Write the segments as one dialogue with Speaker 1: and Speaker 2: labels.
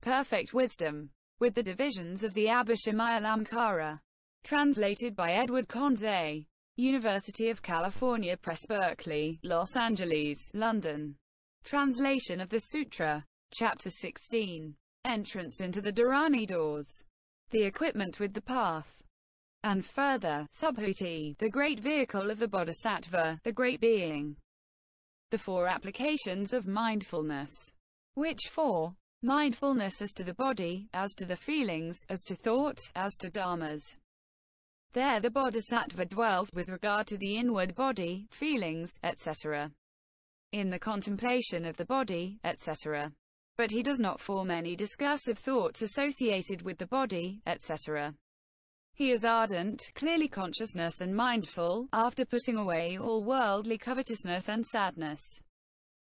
Speaker 1: perfect wisdom, with the divisions of the Abhishamaya-Lamkara. Translated by Edward Conze. University of California Press, Berkeley, Los Angeles, London. Translation of the Sutra. Chapter 16. Entrance into the Dharani-Doors. The equipment with the path. And further, subhuti, the great vehicle of the bodhisattva, the great being. The four applications of mindfulness. Which four? Mindfulness as to the body, as to the feelings, as to thought, as to dharmas. There the bodhisattva dwells with regard to the inward body, feelings, etc. In the contemplation of the body, etc. But he does not form any discursive thoughts associated with the body, etc. He is ardent, clearly consciousness and mindful, after putting away all worldly covetousness and sadness.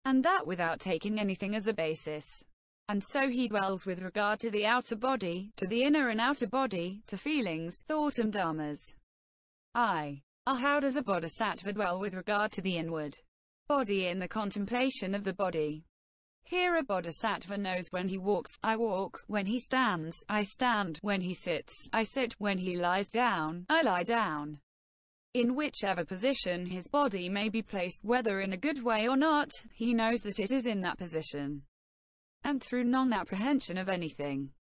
Speaker 1: And that without taking anything as a basis. And so he dwells with regard to the outer body, to the inner and outer body, to feelings, thought and dharmas. How does a bodhisattva dwell with regard to the inward body in the contemplation of the body? Here a bodhisattva knows when he walks, I walk, when he stands, I stand, when he sits, I sit, when he lies down, I lie down. In whichever position his body may be placed, whether in a good way or not, he knows that it is in that position. And through non-apprehension of anything.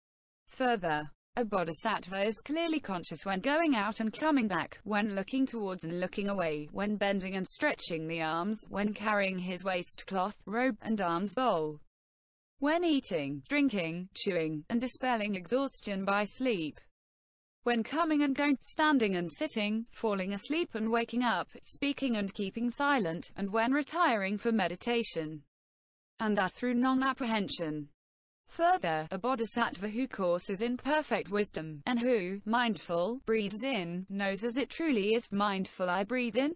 Speaker 1: Further, a bodhisattva is clearly conscious when going out and coming back, when looking towards and looking away, when bending and stretching the arms, when carrying his waistcloth, robe, and alms bowl, when eating, drinking, chewing, and dispelling exhaustion by sleep, when coming and going, standing and sitting, falling asleep and waking up, speaking and keeping silent, and when retiring for meditation. And that through non-apprehension. Further, a bodhisattva who courses in perfect wisdom, and who, mindful, breathes in, knows as it truly is, mindful I breathe in.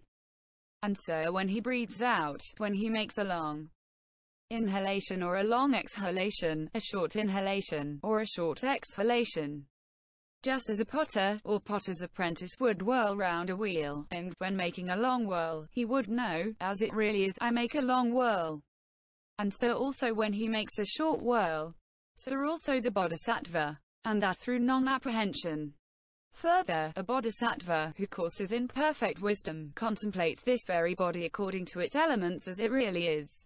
Speaker 1: And so when he breathes out, when he makes a long inhalation or a long exhalation, a short inhalation, or a short exhalation. Just as a potter, or potter's apprentice would whirl round a wheel, and, when making a long whirl, he would know, as it really is, I make a long whirl. And so also when he makes a short whirl, so also the bodhisattva, and that through non-apprehension. Further, a bodhisattva, who courses in perfect wisdom, contemplates this very body according to its elements as it really is.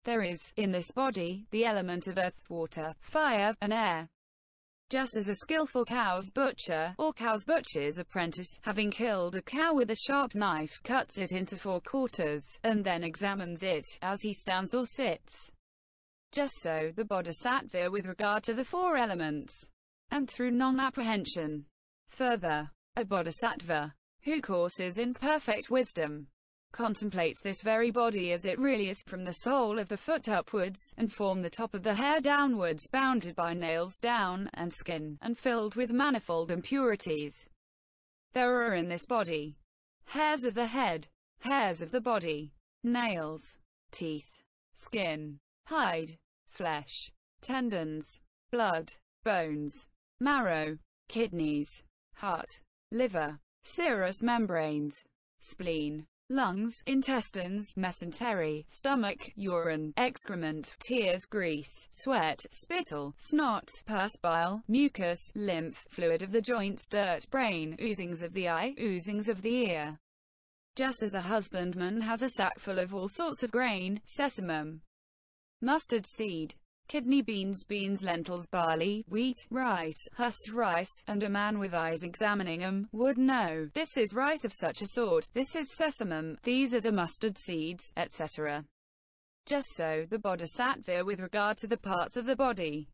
Speaker 1: There is, in this body, the element of earth, water, fire, and air. Just as a skillful cow's butcher, or cow's butcher's apprentice, having killed a cow with a sharp knife, cuts it into 4 quarters, and then examines it, as he stands or sits. Just so, the bodhisattva with regard to the 4 elements, and through non-apprehension. Further, a bodhisattva, who courses in perfect wisdom, contemplates this very body as it really is, from the sole of the foot upwards, and from the top of the hair downwards, bounded by nails down, and skin, and filled with manifold impurities. There are in this body hairs of the head, hairs of the body, nails, teeth, skin, hide, flesh, tendons, blood, bones, marrow, kidneys, heart, liver, serous membranes, spleen, lungs, intestines, mesentery, stomach, urine, excrement, tears, grease, sweat, spittle, snot, pus, bile, mucus, lymph, fluid of the joints, dirt, brain, oozings of the eye, oozings of the ear. Just as a husbandman has a sack full of all sorts of grain, sesamum, mustard seed, kidney beans, lentils, barley, wheat, rice, husk rice, and a man with eyes examining them, would know, this is rice of such a sort, this is sesamum, these are the mustard seeds, etc. Just so, the bodhisattva with regard to the parts of the body,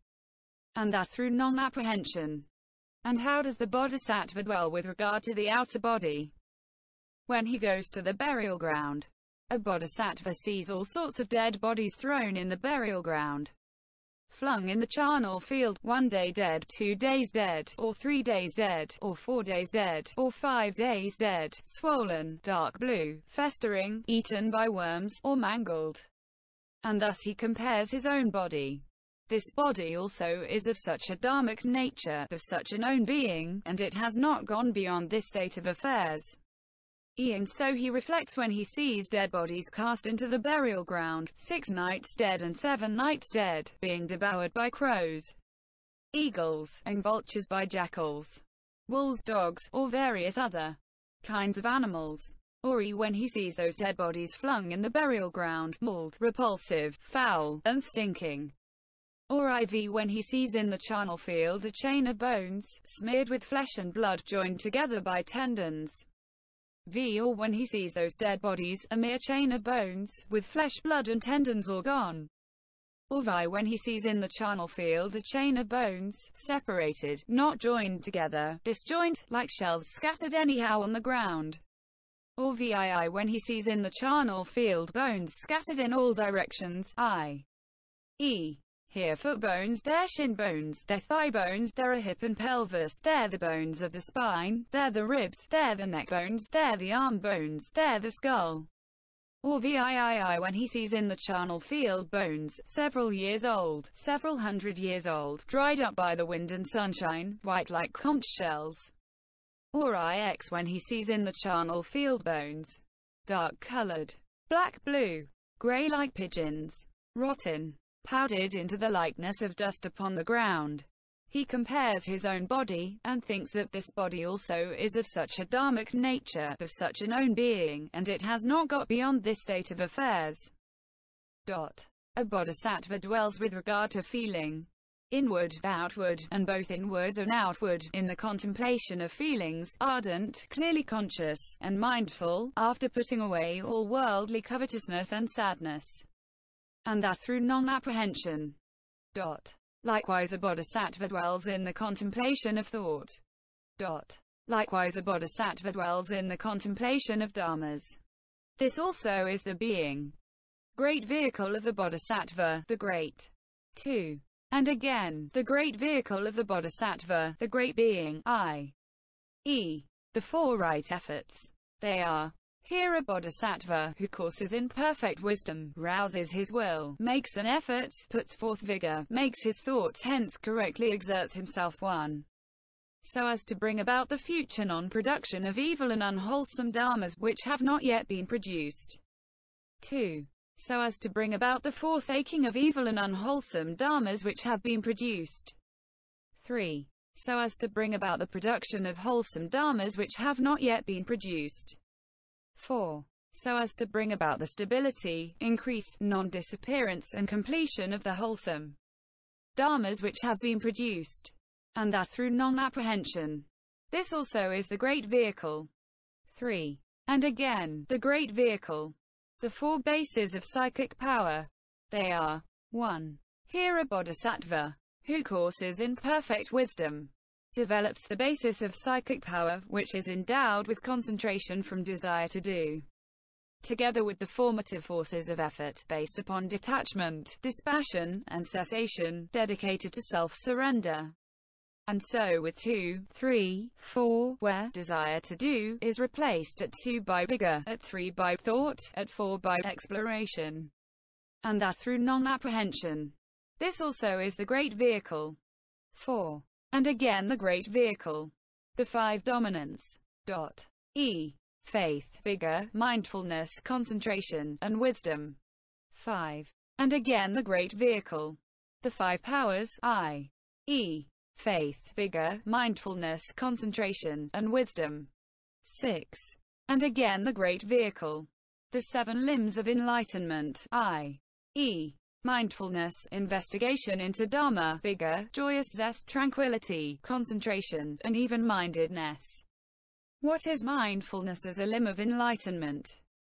Speaker 1: and that through non-apprehension. And how does the bodhisattva dwell with regard to the outer body? When he goes to the burial ground, a bodhisattva sees all sorts of dead bodies thrown in the burial ground, flung in the charnel field, 1 day dead, 2 days dead, or 3 days dead, or 4 days dead, or 5 days dead, swollen, dark blue, festering, eaten by worms, or mangled. And thus he compares his own body. This body also is of such a dharmic nature, of such an own being, and it has not gone beyond this state of affairs. And so he reflects when he sees dead bodies cast into the burial ground, 6 nights dead and 7 nights dead, being devoured by crows, eagles, and vultures by jackals, wolves, dogs, or various other kinds of animals. Or E, when he sees those dead bodies flung in the burial ground, mauled, repulsive, foul, and stinking. Or IV, when he sees in the charnel field a chain of bones, smeared with flesh and blood joined together by tendons. V, or when he sees those dead bodies, a mere chain of bones, with flesh, blood and tendons all gone. Or VI, when he sees in the charnel field a chain of bones, separated, not joined together, disjoined, like shells scattered anyhow on the ground. Or VII, when he sees in the charnel field bones scattered in all directions, i.e. here foot bones, there shin bones, there thigh bones, there a hip and pelvis, there the bones of the spine, there the ribs, there the neck bones, there the arm bones, there the skull. Or VIII, when he sees in the charnel field bones, several years old, several hundred years old, dried up by the wind and sunshine, white like conch shells. Or IX, when he sees in the charnel field bones, dark-colored, black-blue, grey like pigeons, rotten, powdered into the likeness of dust upon the ground. He compares his own body, and thinks that this body also is of such a dharmic nature, of such an own being, and it has not got beyond this state of affairs. A bodhisattva dwells with regard to feeling, inward, outward, and both inward and outward, in the contemplation of feelings, ardent, clearly conscious, and mindful, after putting away all worldly covetousness and sadness, and that through non-apprehension. Likewise a bodhisattva dwells in the contemplation of thought. Likewise a bodhisattva dwells in the contemplation of dharmas. This also is the being, great vehicle of the bodhisattva, the great. 2. And again, the great vehicle of the bodhisattva, the great being, i.e. the four right efforts. They are: here a bodhisattva, who courses in perfect wisdom, rouses his will, makes an effort, puts forth vigor, makes his thoughts hence correctly, exerts himself 1. So as to bring about the future non-production of evil and unwholesome dharmas which have not yet been produced. 2. So as to bring about the forsaking of evil and unwholesome dharmas which have been produced. 3. So as to bring about the production of wholesome dharmas which have not yet been produced. 4. So as to bring about the stability, increase, non-disappearance and completion of the wholesome dharmas which have been produced, and that through non-apprehension. This also is the great vehicle. 3. And again, the great vehicle. The four bases of psychic power. They are: 1. Here a bodhisattva, who courses in perfect wisdom, develops the basis of psychic power, which is endowed with concentration from desire to do, together with the formative forces of effort, based upon detachment, dispassion, and cessation, dedicated to self-surrender. And so with 2, 3, 4, where desire to do is replaced at 2 by vigor, at 3 by thought, at 4 by exploration, and that through non-apprehension. This also is the great vehicle. 4. And again the great vehicle. The 5 dominants. E. Faith, vigor, mindfulness, concentration, and wisdom. 5. And again the great vehicle. The 5 powers, i.e. faith, vigor, mindfulness, concentration, and wisdom. 6. And again the great vehicle. The 7 limbs of enlightenment, i.e. mindfulness, investigation into Dharma, vigor, joyous zest, tranquility, concentration, and even-mindedness. What is mindfulness as a limb of enlightenment?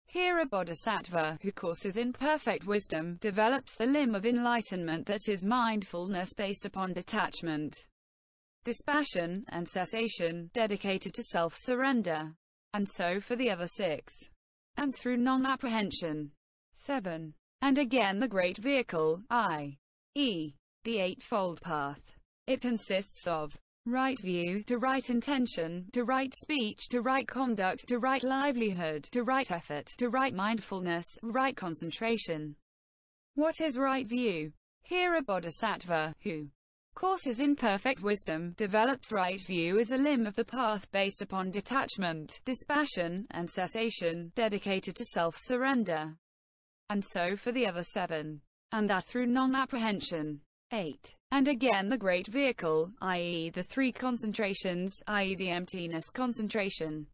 Speaker 1: Here a bodhisattva, who courses in perfect wisdom, develops the limb of enlightenment that is mindfulness based upon detachment, dispassion, and cessation, dedicated to self-surrender. And so for the other 6. And through non-apprehension. 7. And again the great vehicle, i.e. the Eightfold Path. It consists of right view, to right intention, to right speech, to right conduct, to right livelihood, to right effort, to right mindfulness, right concentration. What is right view? Here a bodhisattva, who courses in perfect wisdom, develops right view as a limb of the path based upon detachment, dispassion, and cessation, dedicated to self-surrender. And so for the other 7. And that through non-apprehension. 8. And again the great vehicle, i.e. the three concentrations, i.e. the emptiness concentration,